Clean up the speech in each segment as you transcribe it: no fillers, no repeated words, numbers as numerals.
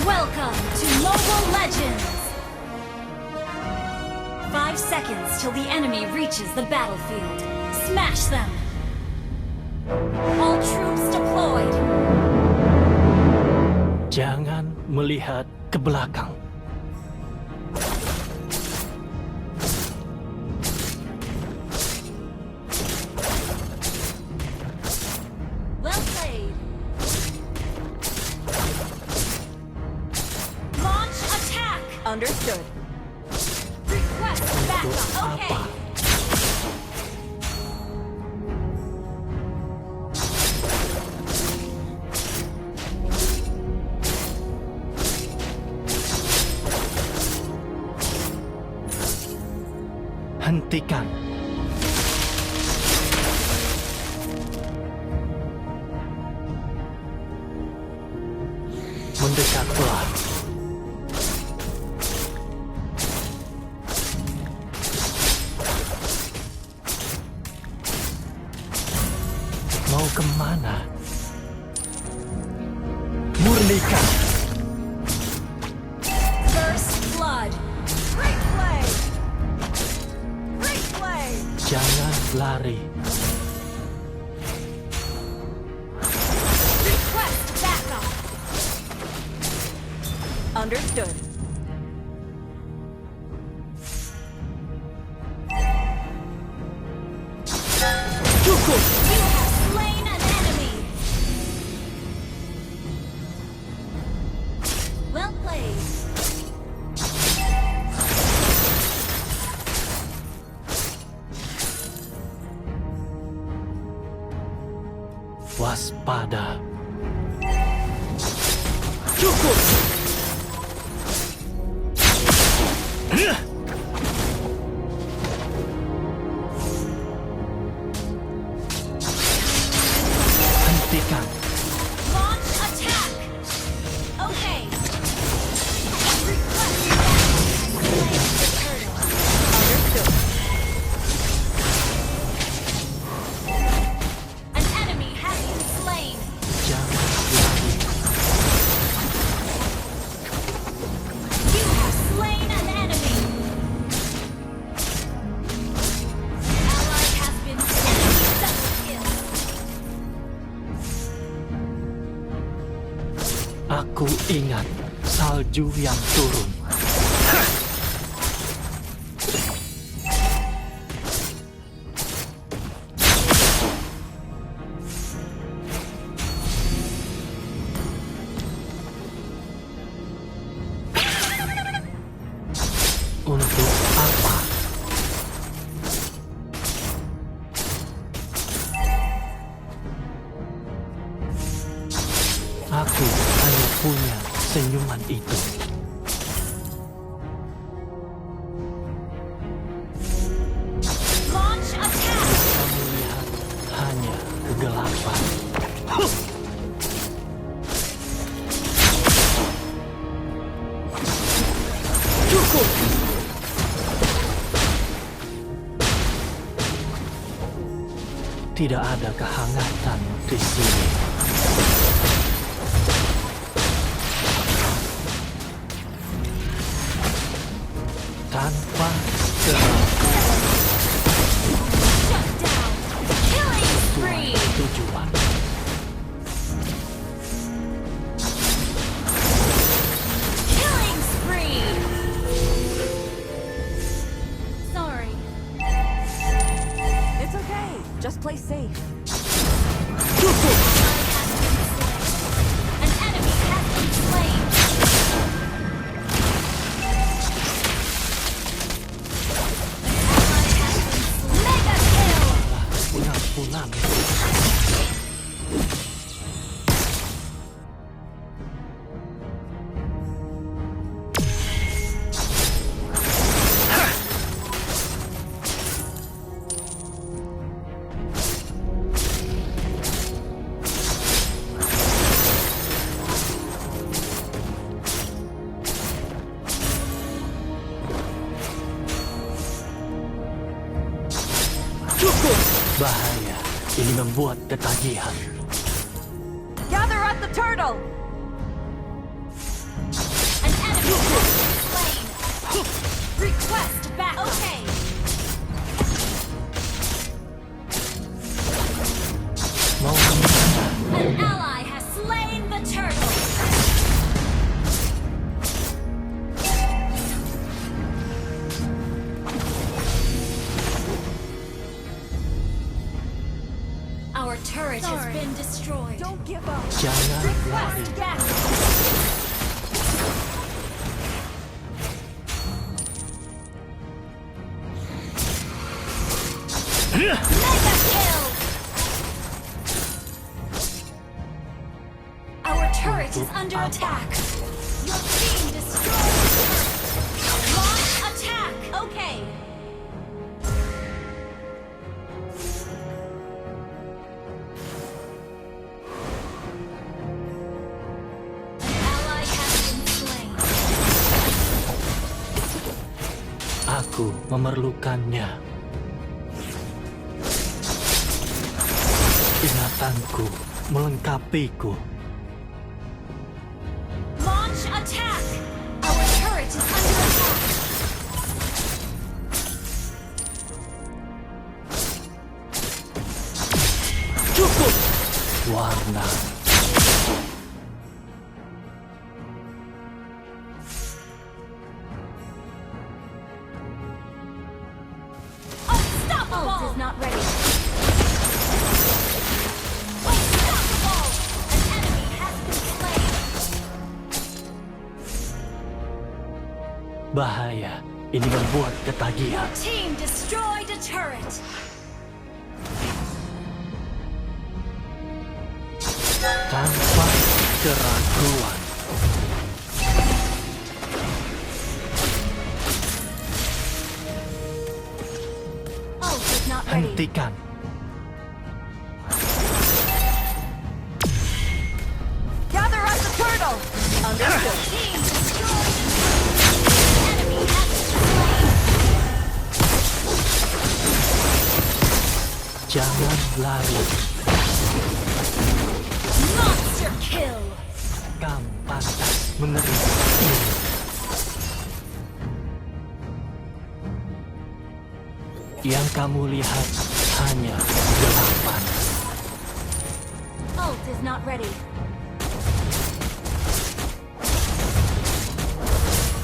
Welcome to Mobile Legends! 5 seconds till the enemy reaches the battlefield. Smash them! All troops deployed! Jangan melihat ke belakang. Well played! Launch attack! Understood. Request backup! Apa? Okay! Hentikan. Mendekatlah. Mau kemana? Murnikan. First blood! Great play. Great play. Jangan lari. Request backup! Understood. Cukup. You have slain an enemy! Well played! Waspada. Cukup. Hentikan. Launch attack! Okay! Request backup! Slay the turtle! Understood. An enemy has been slain! Jangan lari. You have slain an enemy! Ally has been enemy double kill! Aku ingat salju yang turun. Untuk apa? Aku hanya punya senyuman itu. Launch attack! Kamu lihat hanya kegelapan. Cukup. Tidak ada kehangatan di sini. Tanpa sebab Shut down! Killing spree! tujuan. Killing spree! Sorry. It's okay. Just play safe. Cukup. An enemy has been slain! Mega kill! Pengampunan. Cukup. Bahaya. Ini membuat ketagihan. Gather at the turtle. Request backup. Okay. Mau kemana? An ally has slain the turtle. Our turret has been destroyed. Don't give up. Jangan lari. Request backup. Mega kill. Our turret is under attack. Your team destroyed the turret. Launch attack. Okay. An ally has been slain. Aku memerlukannya. Ingatanku melengkapiku. Launch attack. Our turret is under attack. Cukup. Warna. Unstoppable. Ult is not ready. Unstoppable. An enemy has been slain. Bahaya. Ini membuat ketagihan. Your team destroyed a turret. Tanpa keraguan. Ult is not ready. Hentikan. Gather up the turtle. Understood. Team destroyed a turret. An enemy has been slain. Jangan lari. Monster kill. Kamu pantas menerima ini. Yang kamu lihat hanya 8. Ult is not ready.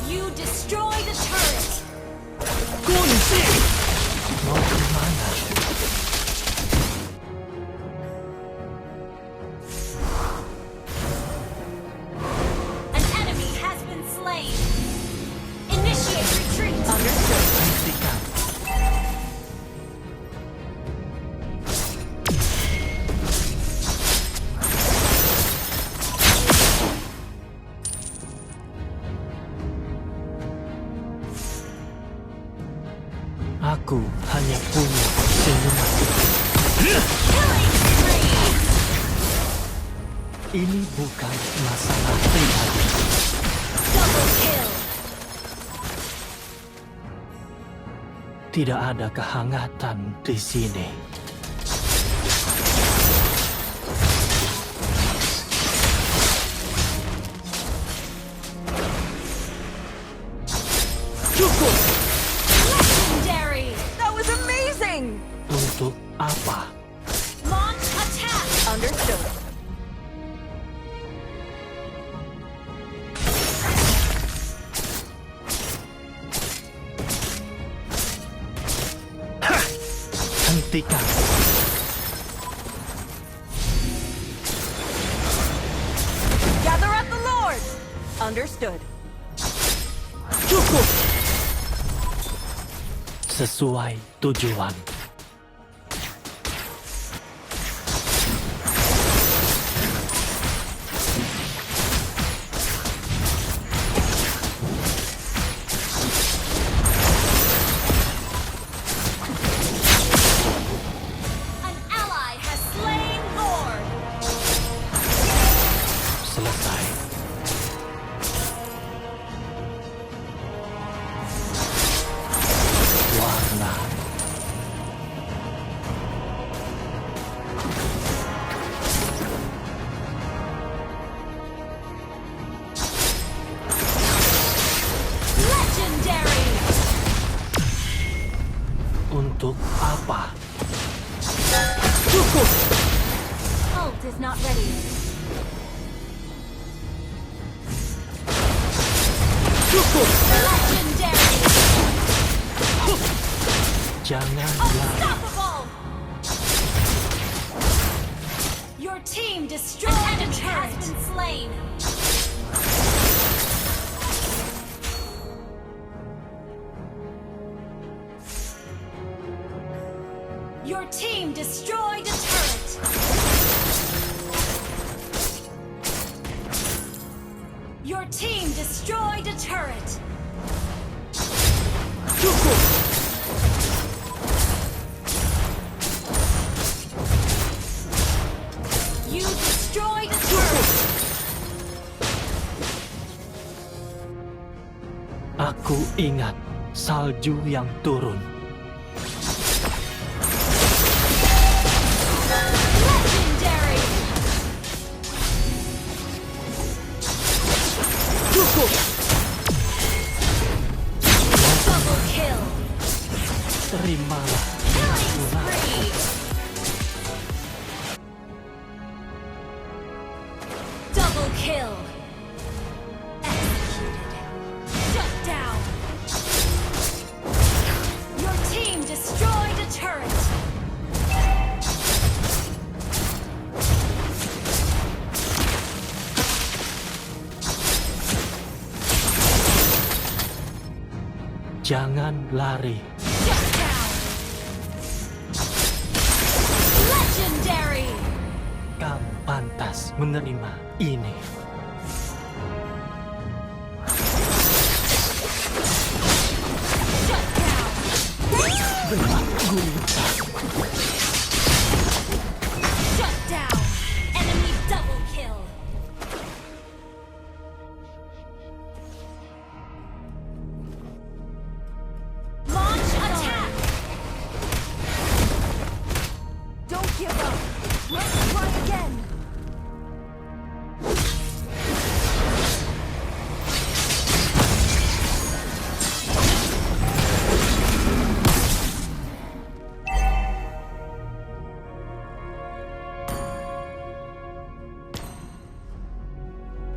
You destroy the turret. Kunci! Mau kemana? An enemy has been slain. Initiate retreat. Understood. Hentikan. Aku hanya punya senyuman itu. Killing spree. Ini bukan masalah pribadi. Double kill. Tidak ada kehangatan di sini. Cukup! Legendary. That was amazing. Untuk apa? Launch attack. Understood. Hentikan. Gather up the Lord. Understood. Cukup! Sesuai tujuan. An ally has slain Lord. Selesai. Warna. Ult is not ready. Legendary! Jangan lari. Unstoppable! Your team destroyed an enemy has been slain. Your team destroyed a turret. Your team destroyed a turret. You destroyed a turret. Aku ingat salju yang turun. Legendary. Double kill. Terimalah. Killing spree. Double kill. Executed. Shut down. Your team destroyed a turret. Jangan lari. Shut down. Legendary. Kamu pantas menerima ini. Shut down. Berat gulita. Shut down. Enemy double kill. Launch attack. Don't give up. Let's try again.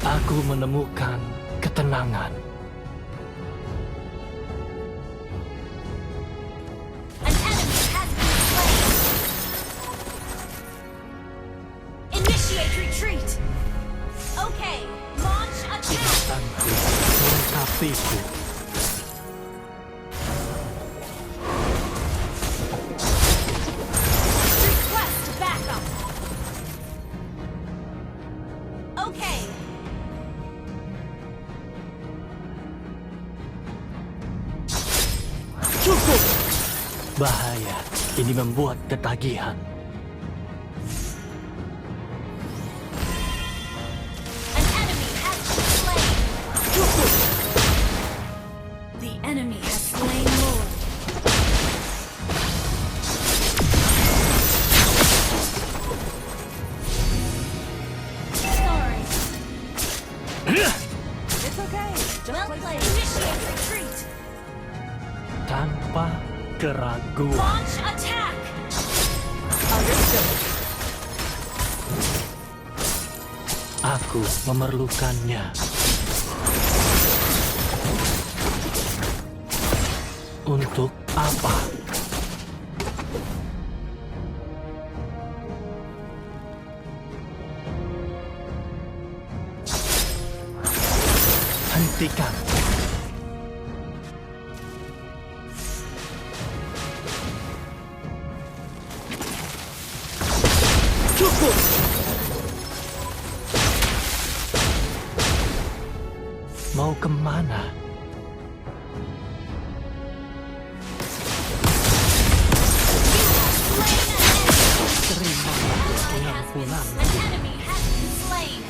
Aku menemukan ketenangan. An enemy has been slain. Initiate retreat. Okay, launch attack. Tanku melengkapiku. Request backup. Okay. Cukup. Bahaya. Ini membuat ketagihan. An enemy has been slain. The enemy has slain Lord. Sorry. It's okay. Just Well play played. safe. Initiate retreat. Tanpa keraguan. Launch attack. Understood. Aku memerlukannya. Untuk apa? Hentikan. Cukup. Mau kemana? Terimalah pengampunan. An enemy has been slain.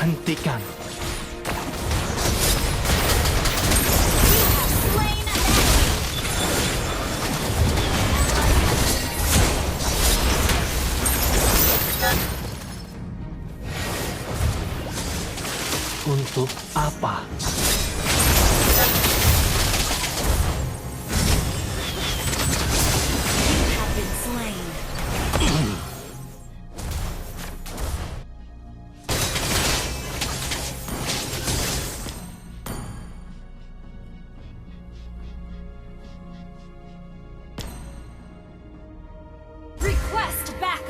Hentikan. Slain an enemy. Untuk apa?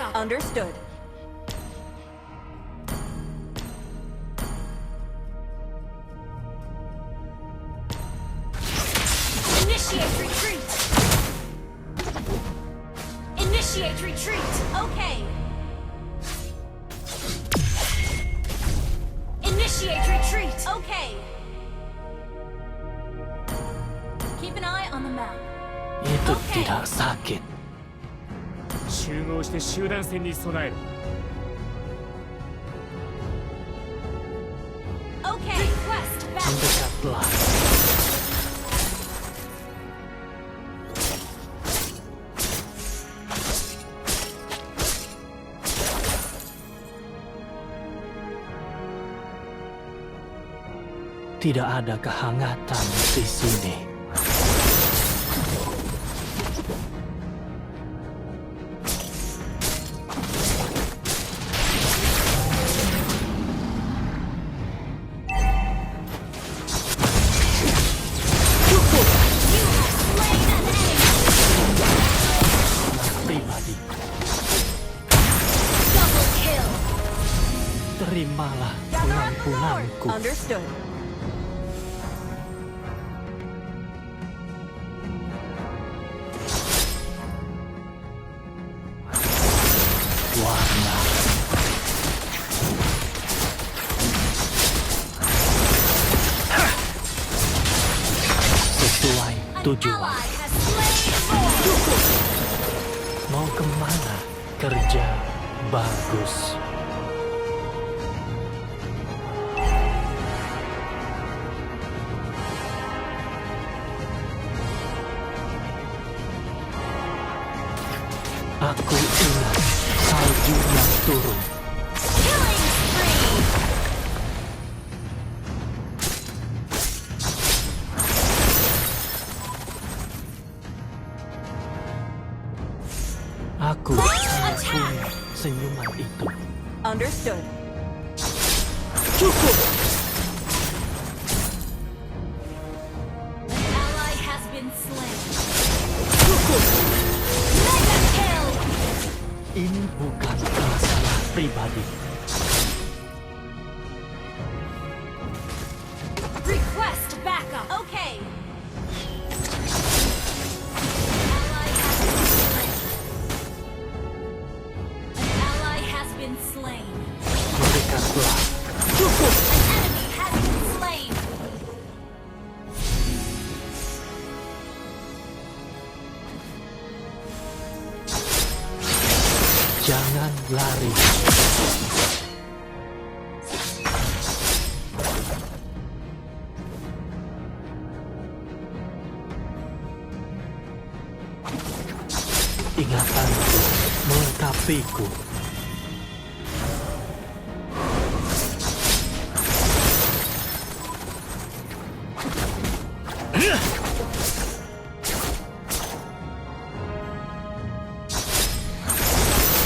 backup. Understood. Initiate retreat. Initiate retreat. Okay. Initiate retreat. Okay. Keep an eye on the map. Itu Oke. tidak sakit. 集合して集団戦に備える。 Okay. Request backup. Mendekatlah. Tidak ada kehangatan di sini. You have slain an enemy. Pribadi, Double kill. terimalah Gather on the north. pengampunanku. Understood. Warna sesuai An tujuan. ally has slain more. Mau kemana? Kerja bagus. Aku ingat salju yang turun. Killing spree. Aku sangat punya senyuman itu. Understood. An ally has been slain. Mega kill. Ini bukan masalah pribadi. Request backup. Okay. An ally has been slain. Mendekatlah. An enemy has been slain. Jangan lari. Ingatanku melengkapiku.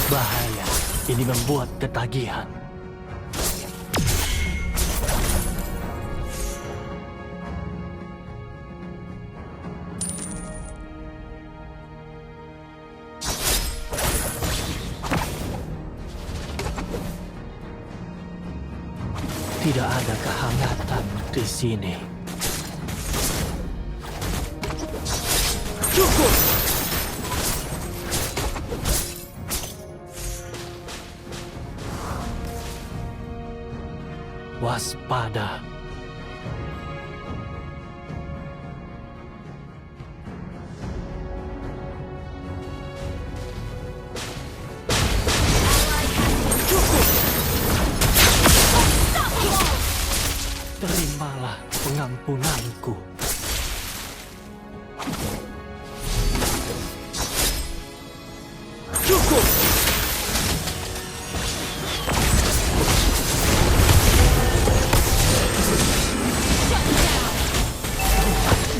Bahaya, ini membuat ketagihan. Tidak ada kehangatan di sini. Waspada. Terimalah pengampunanku.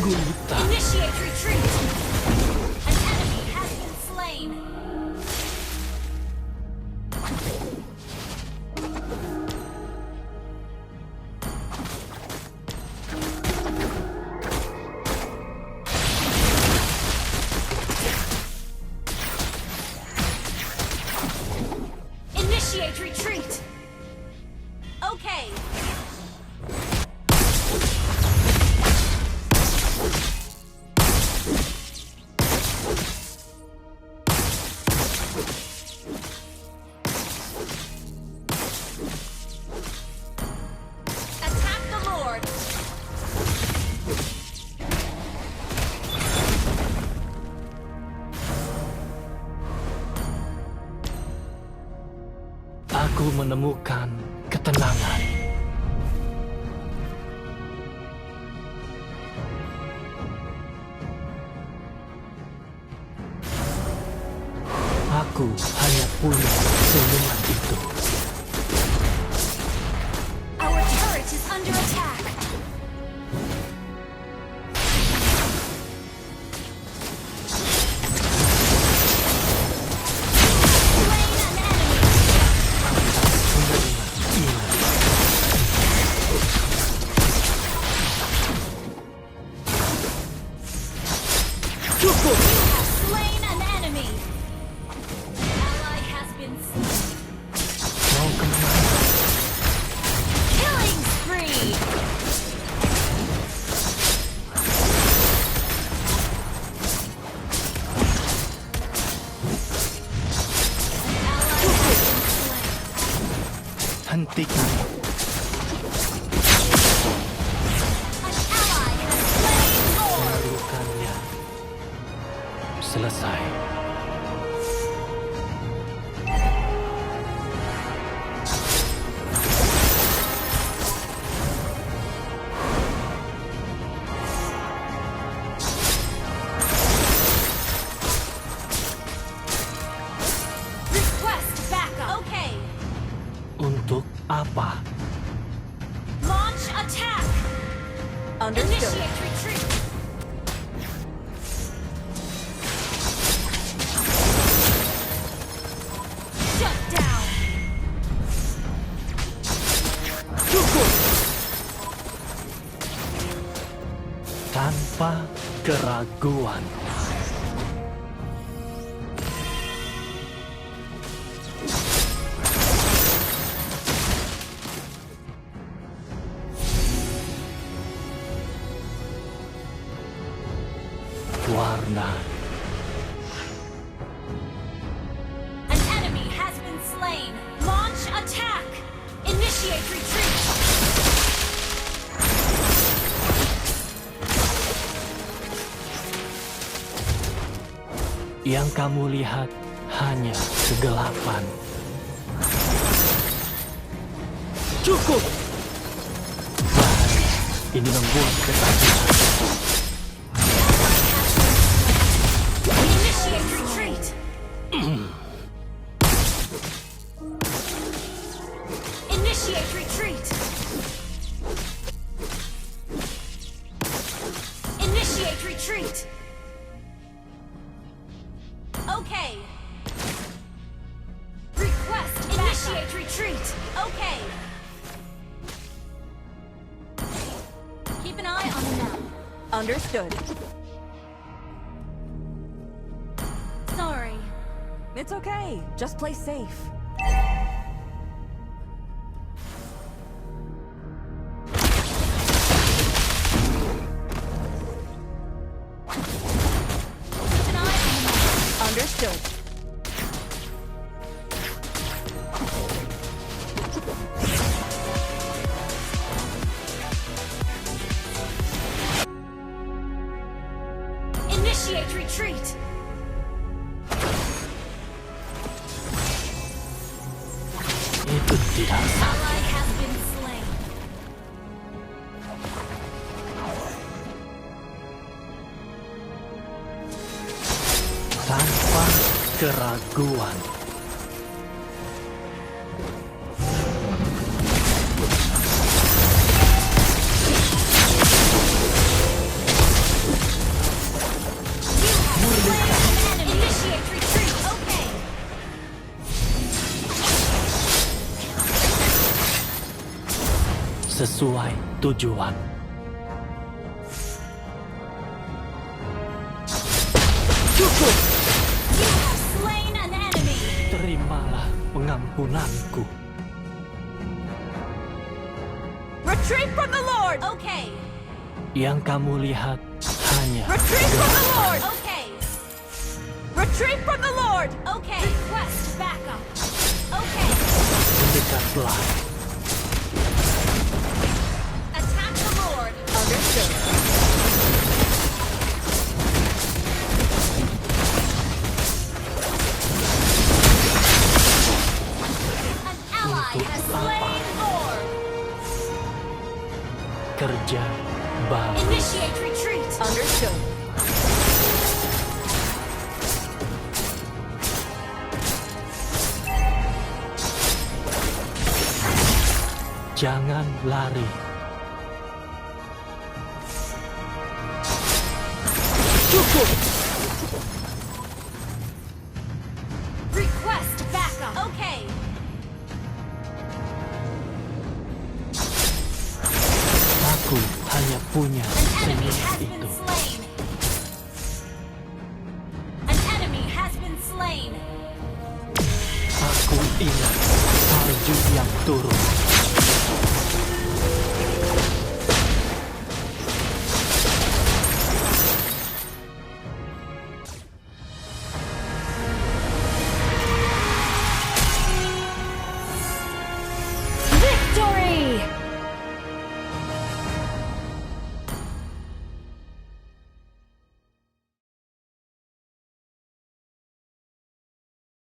Gulita. Initiate retreat. An enemy has been slain. Attack the Lord. Aku menemukan ketenangan. Aku hanya punya senyuman itu. Our turret is under attack. Slain an enemy. Menerima ini. Cukup! Slain an enemy. Ally has been slain. Mau kemana? Killing spree. Ally has been slain. Hentikan. An ally has slain Lord. Lakukannya. Selesai. Request backup. Okay. Untuk apa? Launch attack. Understood. Initiate retreat. Shut down. Cukup! Tanpa keraguan. Warna. An enemy has been slain. Launch attack. Initiate retreat. Yang kamu lihat hanya kegelapan. Cukup! Bahaya. Ini membuat ketakutan. Initiate retreat. Initiate retreat. Initiate retreat. Okay. Request initiate retreat. Okay. Keep an eye on the map. Understood. Sorry. It's okay. Just play safe. Keep an eye on the map. Understood. Initiate retreat. Itu tidak sah. Ally has been slain. Tanpa keraguan. Initiate retreat. Okay. Sesuai tujuan. Cukup! You have slain an enemy. Terimalah pengampunanku. Retreat from the Lord! Okay. Yang kamu lihat hanya Retreat from the Lord! Okay. Retreat Retreat from the Lord! Okay. Request backup. Okay. Mendekatlah. Attack the Lord. Understood. An ally has slain Lord. Kerja baru. Initiate retreat. Understood. Jangan lari. Cukup. Request backup. Okay. Aku hanya punya An enemy senyum has been itu. slain. An enemy has been slain. Aku ingat salju yang turun.